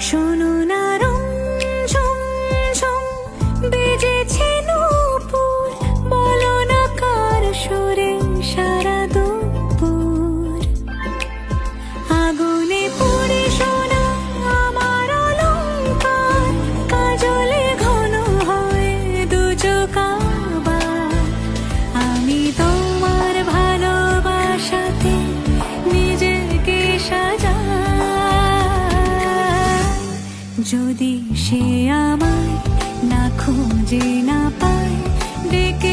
শোনো না রং ঝং ঝং বেজেছে নূপুর, বলো না কার সুরে সারা দুপুর। আগুনে পুড়ে সোনা আমার অলংকার, কাজলে ঘন হয় দু চোখ আবার। আমি তোমার ভালোবাসাতে নিজেকে সাজাই, যদি সে আমায় না খুঁজে না পায়, ডেকে